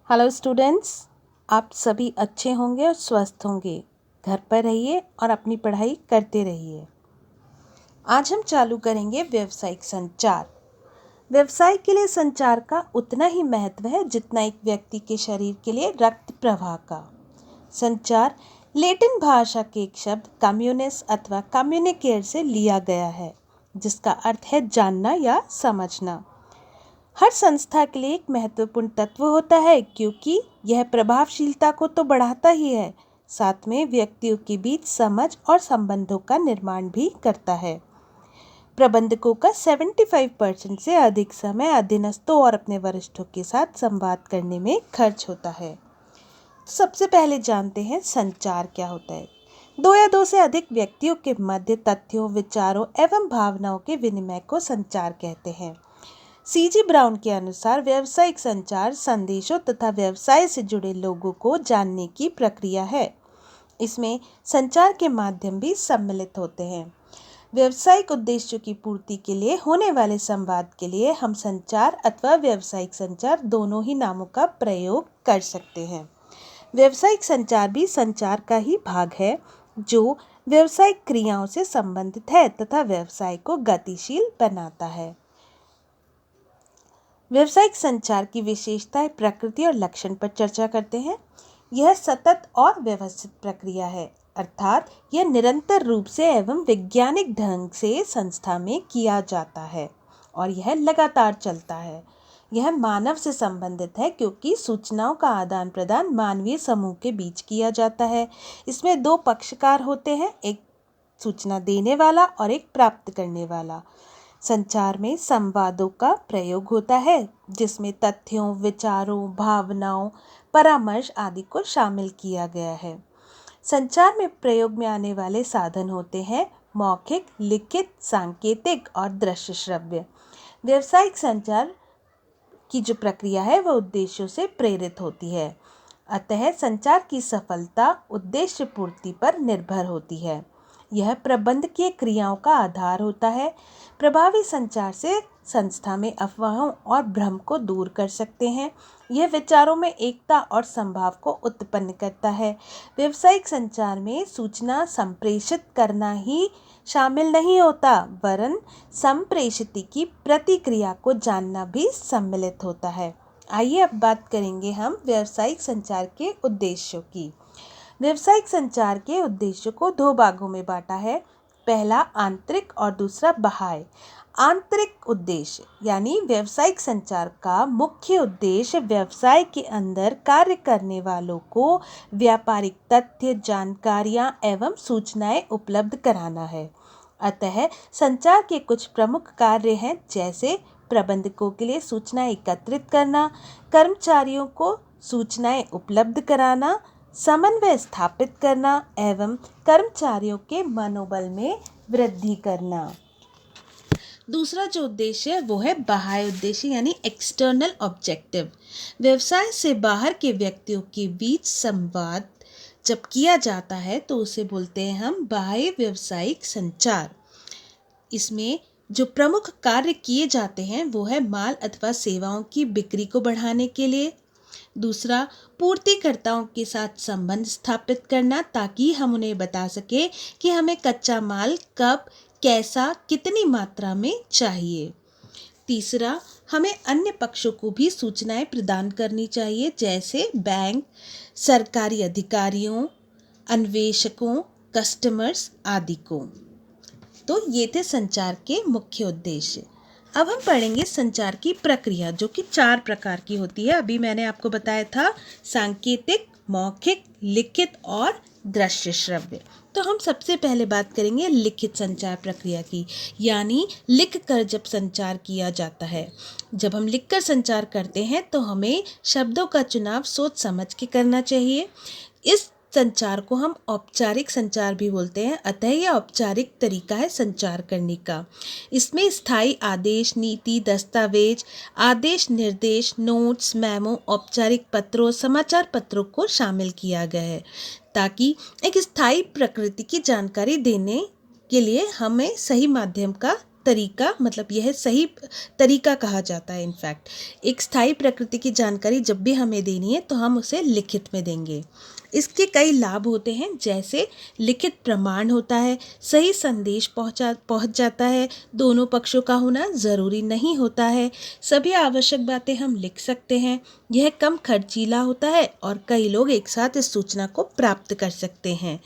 Hello students, आप सभी अच्छे होंगे और स्वस्थ होंगे। घर पर रहिए और अपनी पढ़ाई करते रहिए। आज हम चालू करेंगे व्यावसायिक संचार। व्यवसाय के लिए संचार का उतना ही महत्व है जितना एक व्यक्ति के शरीर के लिए रक्त प्रवाह का। संचार लैटिन भाषा के एक शब्द कम्युनिस अथवा कम्युनिकेट से लिया गया है, जिसका अर्थ है जानना या समझना। हर संस्था के लिए एक महत्वपूर्ण तत्व होता है, क्योंकि यह प्रभावशीलता को तो बढ़ाता ही है, साथ में व्यक्तियों के बीच समझ और संबंधों का निर्माण भी करता है। प्रबंधकों का 75% से अधिक समय अधीनस्थों और अपने वरिष्ठों के साथ संवाद करने में खर्च होता है। सबसे पहले जानते हैं संचार क्या होता है। दो या दो से अधिक व्यक्तियों के मध्य तथ्यों, विचारों एवं भावनाओं के विनिमय को संचार कहते हैं। सीजी ब्राउन के अनुसार व्यावसायिक संचार संदेशों तथा व्यवसाय से जुड़े लोगों को जानने की प्रक्रिया है। इसमें संचार के माध्यम भी सम्मिलित होते हैं। व्यावसायिक उद्देश्यों की पूर्ति के लिए होने वाले संवाद के लिए हम संचार अथवा व्यावसायिक संचार दोनों ही नामों का प्रयोग कर सकते हैं। व्यावसायिक संचार भी संचार का ही भाग है, जो व्यावसायिक क्रियाओं से संबंधित है तथा व्यवसाय को गतिशील बनाता है। व्यावसायिक संचार की विशेषताएं, प्रकृति और लक्षण पर चर्चा करते हैं। यह सतत और व्यवस्थित प्रक्रिया है, अर्थात यह निरंतर रूप से एवं वैज्ञानिक ढंग से संस्था में किया जाता है और यह लगातार चलता है। यह मानव से संबंधित है, क्योंकि सूचनाओं का आदान प्रदान मानवीय समूह के बीच किया जाता है। इसमें दो पक्षकार होते हैं, एक सूचना देने वाला और एक प्राप्त करने वाला। संचार में संवादों का प्रयोग होता है, जिसमें तथ्यों, विचारों, भावनाओं, परामर्श आदि को शामिल किया गया है। संचार में प्रयोग में आने वाले साधन होते हैं मौखिक, लिखित, सांकेतिक और दृश्य श्रव्य। व्यावसायिक संचार की जो प्रक्रिया है वह उद्देश्यों से प्रेरित होती है, अतः संचार की सफलता उद्देश्य पूर्ति पर निर्भर होती है। यह प्रबंधकीय क्रियाओं का आधार होता है। प्रभावी संचार से संस्था में अफवाहों और भ्रम को दूर कर सकते हैं। यह विचारों में एकता और संभाव को उत्पन्न करता है। व्यावसायिक संचार में सूचना संप्रेषित करना ही शामिल नहीं होता, वरन संप्रेषित की प्रतिक्रिया को जानना भी सम्मिलित होता है। आइए अब बात करेंगे हम व्यावसायिक संचार के उद्देश्यों की। व्यावसायिक संचार के उद्देश्यों को दो भागों में बांटा है। पहला आंतरिक और दूसरा बाह्य। आंतरिक उद्देश्य यानी व्यावसायिक संचार का मुख्य उद्देश्य व्यवसाय के अंदर कार्य करने वालों को व्यापारिक तथ्य, जानकारियां एवं सूचनाएं उपलब्ध कराना है। अतः संचार के कुछ प्रमुख कार्य हैं, जैसे प्रबंधकों के लिए सूचनाएं एकत्रित करना, कर्मचारियों को सूचनाएं उपलब्ध कराना, समन्वय स्थापित करना एवं कर्मचारियों के मनोबल में वृद्धि करना। दूसरा जो उद्देश्य है वो है बाह्य उद्देश्य यानी एक्सटर्नल ऑब्जेक्टिव। व्यवसाय से बाहर के व्यक्तियों के बीच संवाद जब किया जाता है तो उसे बोलते हैं हम बाह्य व्यावसायिक संचार। इसमें जो प्रमुख कार्य किए जाते हैं वो है माल अथवा सेवाओं की बिक्री को बढ़ाने के लिए। दूसरा, पूर्तिकर्ताओं के साथ संबंध स्थापित करना, ताकि हम उन्हें बता सके कि हमें कच्चा माल कब, कैसा, कितनी मात्रा में चाहिए। तीसरा, हमें अन्य पक्षों को भी सूचनाएं प्रदान करनी चाहिए, जैसे बैंक, सरकारी अधिकारियों, अन्वेषकों, कस्टमर्स आदि को। तो ये थे संचार के मुख्य उद्देश्य। अब हम पढ़ेंगे संचार की प्रक्रिया, जो कि 4 प्रकार की होती है। अभी मैंने आपको बताया था सांकेतिक, मौखिक, लिखित और दृश्य श्रव्य। तो हम सबसे पहले बात करेंगे लिखित संचार प्रक्रिया की, यानी लिख कर जब संचार किया जाता है। जब हम लिखकर संचार करते हैं तो हमें शब्दों का चुनाव सोच समझ के करना चाहिए। इस संचार को हम औपचारिक संचार भी बोलते हैं, अतः यह औपचारिक तरीका है संचार करने का। इसमें स्थायी आदेश, नीति, दस्तावेज, आदेश, निर्देश, नोट्स, मेमो, औपचारिक पत्रों, समाचार पत्रों को शामिल किया गया है, ताकि एक स्थायी प्रकृति की जानकारी देने के लिए हमें सही माध्यम का तरीका, मतलब यह सही तरीका कहा जाता है। इनफैक्ट एक स्थायी प्रकृति की जानकारी जब भी हमें देनी है तो हम उसे लिखित में देंगे। इसके कई लाभ होते हैं, जैसे लिखित प्रमाण होता है, सही संदेश पहुंच जाता है, दोनों पक्षों का होना ज़रूरी नहीं होता है, सभी आवश्यक बातें हम लिख सकते हैं, यह कम खर्चीला होता है और कई लोग एक साथ इस सूचना को प्राप्त कर सकते हैं।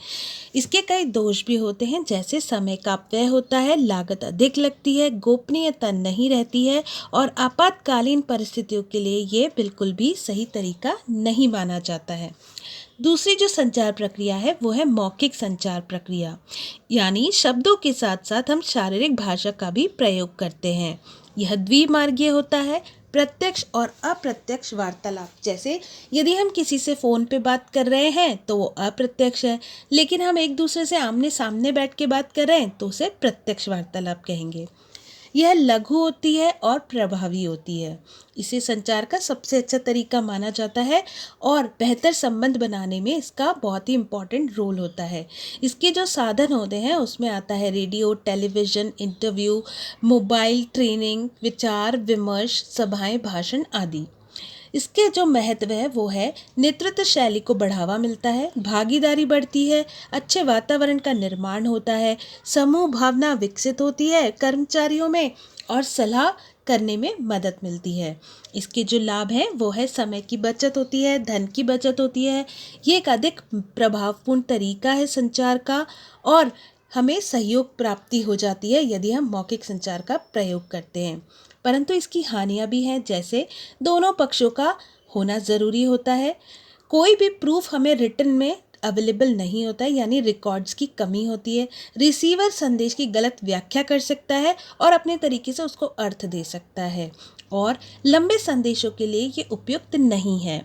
इसके कई दोष भी होते हैं, जैसे समय का अपव्यय होता है, लागत अधिक लगती है, गोपनीयता नहीं रहती है और आपातकालीन परिस्थितियों के लिए ये बिल्कुल भी सही तरीका नहीं माना जाता है। दूसरी जो संचार प्रक्रिया है वो है मौखिक संचार प्रक्रिया, यानी शब्दों के साथ साथ हम शारीरिक भाषा का भी प्रयोग करते हैं। यह द्विमार्गीय होता है, प्रत्यक्ष और अप्रत्यक्ष वार्तालाप। जैसे यदि हम किसी से फ़ोन पे बात कर रहे हैं तो वो अप्रत्यक्ष है, लेकिन हम एक दूसरे से आमने सामने बैठ के बात कर रहे हैं तो उसे प्रत्यक्ष वार्तालाप कहेंगे। यह लघु होती है और प्रभावी होती है, इसे संचार का सबसे अच्छा तरीका माना जाता है और बेहतर संबंध बनाने में इसका बहुत ही इम्पॉर्टेंट रोल होता है। इसके जो साधन होते हैं उसमें आता है radio, television, interview, mobile, training, विचार विमर्श, सभाएं, भाषण आदि। इसके जो महत्व है वो है नेतृत्व शैली को बढ़ावा मिलता है, भागीदारी बढ़ती है, अच्छे वातावरण का निर्माण होता है, समूह भावना विकसित होती है कर्मचारियों में और सलाह करने में मदद मिलती है। इसके जो लाभ हैं वो है समय की बचत होती है, धन की बचत होती है, ये एक अधिक प्रभावपूर्ण तरीका है संचार का और हमें सहयोग प्राप्ति हो जाती है यदि हम मौखिक संचार का प्रयोग करते हैं। परंतु इसकी हानियां भी हैं, जैसे दोनों पक्षों का होना ज़रूरी होता है, कोई भी प्रूफ हमें रिटन में अवेलेबल नहीं होता है, यानी रिकॉर्ड्स की कमी होती है, रिसीवर संदेश की गलत व्याख्या कर सकता है और अपने तरीके से उसको अर्थ दे सकता है और लंबे संदेशों के लिए ये उपयुक्त नहीं है।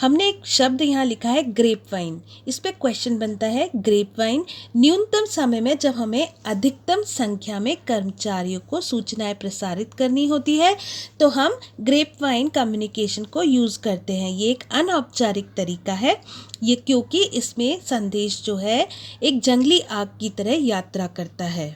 हमने एक शब्द यहाँ लिखा है ग्रेप वाइन, इस पे क्वेश्चन बनता है ग्रेप वाइन न्यूनतम समय में जब हमें अधिकतम संख्या में कर्मचारियों को सूचनाएं प्रसारित करनी होती है तो हम ग्रेप वाइन कम्युनिकेशन को यूज़ करते हैं। ये एक अनौपचारिक तरीका है ये, क्योंकि इसमें संदेश जो है एक जंगली आग की तरह यात्रा करता है।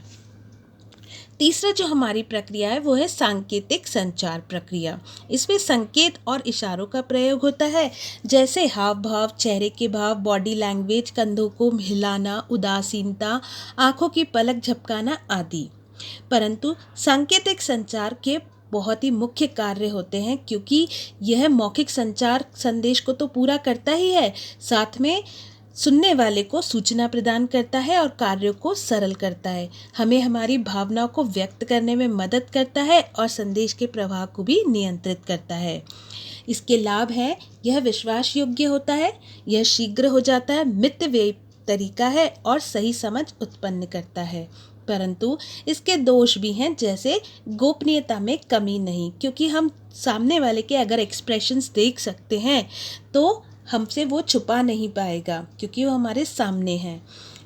तीसरा जो हमारी प्रक्रिया है वो है सांकेतिक संचार प्रक्रिया। इसमें संकेत और इशारों का प्रयोग होता है, जैसे हाव भाव, चेहरे के भाव, बॉडी लैंग्वेज, कंधों को हिलाना, उदासीनता, आंखों की पलक झपकाना आदि। परंतु सांकेतिक संचार के बहुत ही मुख्य कार्य होते हैं, क्योंकि यह मौखिक संचार संदेश को तो पूरा करता ही है, साथ में सुनने वाले को सूचना प्रदान करता है और कार्यों को सरल करता है, हमें हमारी भावनाओं को व्यक्त करने में मदद करता है और संदेश के प्रवाह को भी नियंत्रित करता है। इसके लाभ हैं, यह विश्वास योग्य होता है, यह शीघ्र हो जाता है, मितव्ययी तरीका है और सही समझ उत्पन्न करता है। परंतु इसके दोष भी हैं, जैसे गोपनीयता में कमी नहीं, क्योंकि हम सामने वाले के अगर एक्सप्रेशंस देख सकते हैं तो हमसे वो छुपा नहीं पाएगा, क्योंकि वो हमारे सामने है।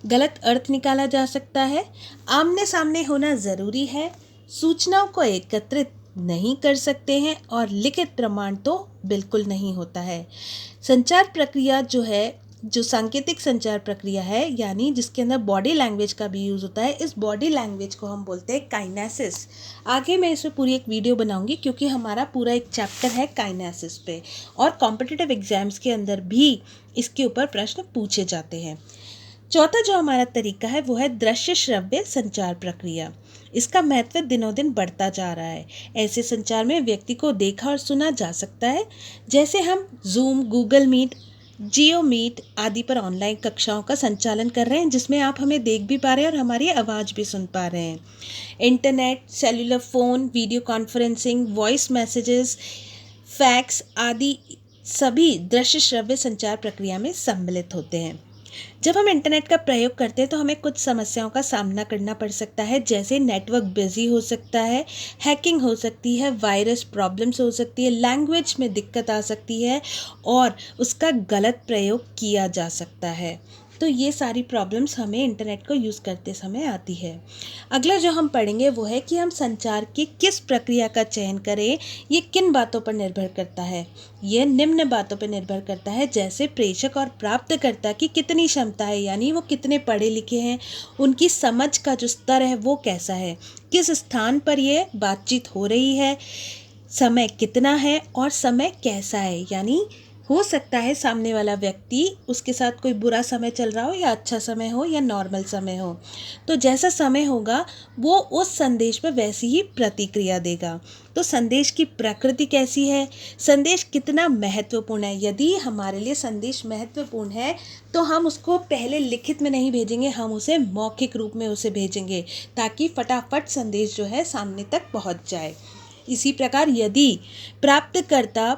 गलत अर्थ निकाला जा सकता है, आमने सामने होना ज़रूरी है, सूचनाओं को एकत्रित नहीं कर सकते हैं और लिखित प्रमाण तो बिल्कुल नहीं होता है। संचार प्रक्रिया जो है, जो सांकेतिक संचार प्रक्रिया है, यानी जिसके अंदर बॉडी लैंग्वेज का भी यूज़ होता है, इस बॉडी लैंग्वेज को हम बोलते हैं काइनेसिस। आगे मैं इस पर पूरी एक वीडियो बनाऊंगी, क्योंकि हमारा पूरा एक चैप्टर है काइनेसिस पे और कॉम्पिटिटिव एग्जाम्स के अंदर भी इसके ऊपर प्रश्न पूछे जाते हैं। चौथा जो हमारा तरीका है वो है दृश्य श्रव्य संचार प्रक्रिया। इसका महत्व दिनों दिन बढ़ता जा रहा है। ऐसे संचार में व्यक्ति को देखा और सुना जा सकता है, जैसे हम जूम, गूगल मीट, जियो मीट आदि पर ऑनलाइन कक्षाओं का संचालन कर रहे हैं, जिसमें आप हमें देख भी पा रहे हैं और हमारी आवाज़ भी सुन पा रहे हैं। Internet, cellular phone, video conferencing, voice messages, fax आदि सभी दृश्य श्रव्य संचार प्रक्रिया में सम्मिलित होते हैं। जब हम इंटरनेट का प्रयोग करते हैं तो हमें कुछ समस्याओं का सामना करना पड़ सकता है, जैसे नेटवर्क बिजी हो सकता है, हैकिंग हो सकती है, वायरस प्रॉब्लम्स हो सकती है, लैंग्वेज में दिक्कत आ सकती है और उसका गलत प्रयोग किया जा सकता है। तो ये सारी प्रॉब्लम्स हमें इंटरनेट को यूज़ करते समय आती है। अगला जो हम पढ़ेंगे वो है कि हम संचार की किस प्रक्रिया का चयन करें, ये किन बातों पर निर्भर करता है। ये निम्न बातों पर निर्भर करता है, जैसे प्रेषक और प्राप्तकर्ता की कितनी क्षमता है, यानी वो कितने पढ़े लिखे हैं, उनकी समझ का जो स्तर है वो कैसा है, किस स्थान पर ये बातचीत हो रही है, समय कितना है और समय कैसा है। यानी हो सकता है सामने वाला व्यक्ति, उसके साथ कोई बुरा समय चल रहा हो या अच्छा समय हो या नॉर्मल समय हो, तो जैसा समय होगा वो उस संदेश पर वैसी ही प्रतिक्रिया देगा। तो संदेश की प्रकृति कैसी है, संदेश कितना महत्वपूर्ण है। यदि हमारे लिए संदेश महत्वपूर्ण है तो हम उसको पहले लिखित में नहीं भेजेंगे, हम उसे मौखिक रूप में उसे भेजेंगे, ताकि फटाफट संदेश जो है सामने तक पहुंच जाए। इसी प्रकार यदि प्राप्तकर्ता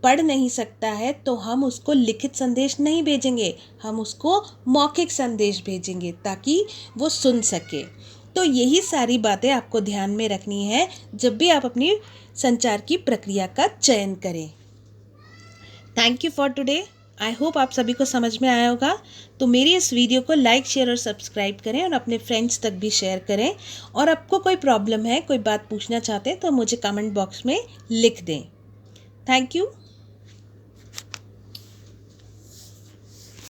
पढ़ नहीं सकता है तो हम उसको लिखित संदेश नहीं भेजेंगे, हम उसको मौखिक संदेश भेजेंगे ताकि वो सुन सके। तो यही सारी बातें आपको ध्यान में रखनी है जब भी आप अपनी संचार की प्रक्रिया का चयन करें। Thank you for today. I hope आप सभी को समझ में आया होगा। तो मेरी इस वीडियो को लाइक, शेयर और सब्सक्राइब करें और अपने फ्रेंड्स तक भी शेयर करें। और आपको कोई प्रॉब्लम है, कोई बात पूछना चाहते हैं तो मुझे कमेंट बॉक्स में लिख दें। Thank you.